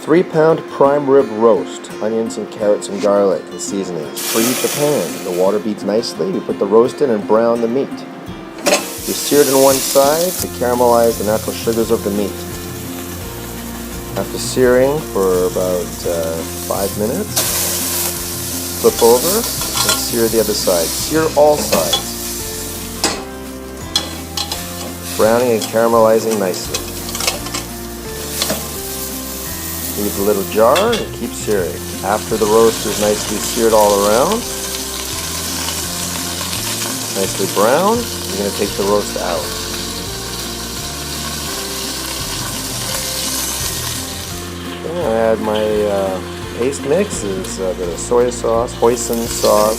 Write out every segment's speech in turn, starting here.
3-pound prime rib roast, onions and carrots and garlic and seasonings. Preheat the pan. The water beats nicely. We put the roast in and brown the meat. We sear it on one side to caramelize the natural sugars of the meat. After searing for about 5 minutes, flip over and sear the other side. Sear all sides. Browning and caramelizing nicely. Leave the little jar and keep searing. After the roast is nicely seared all around, nicely browned, you're going to take the roast out. I'm going to add my paste mix. Is a bit of soy sauce, hoisin sauce,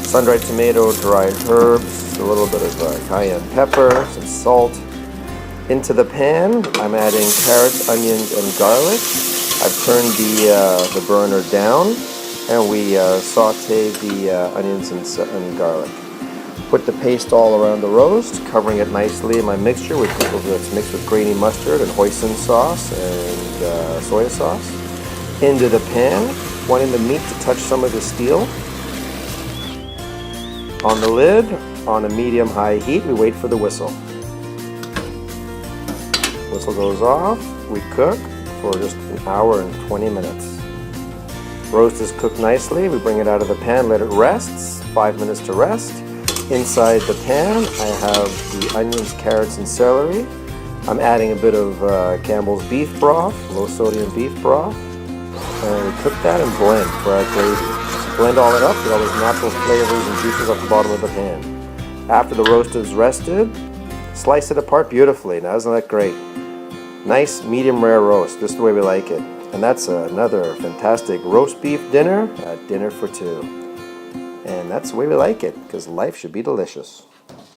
sun-dried tomato, dried herbs, a little bit of cayenne pepper, some salt. Into the pan, I'm adding carrots, onions, and garlic. I've turned the burner down, and we saute the onions and garlic. Put the paste all around the roast, covering it nicely in my mixture, which is mixed with grainy mustard and hoisin sauce and soy sauce. Into the pan, wanting the meat to touch some of the steel. On the lid, on a medium-high heat, we wait for the whistle. Whistle goes off, we cook for just an hour and 20 minutes. Roast is cooked nicely. We bring it out of the pan, let it rest, 5 minutes to rest. Inside the pan, I have the onions, carrots, and celery. I'm adding a bit of Campbell's beef broth, low sodium beef broth. And we cook that and blend for our gravy. Blend all it up, get all those natural flavors and juices off the bottom of the pan. After the roast is rested, slice it apart beautifully. Now, isn't that great? Nice medium rare roast, just the way we like it. And that's another fantastic roast beef dinner at Dinner for Two. And that's the way we like it, because life should be delicious.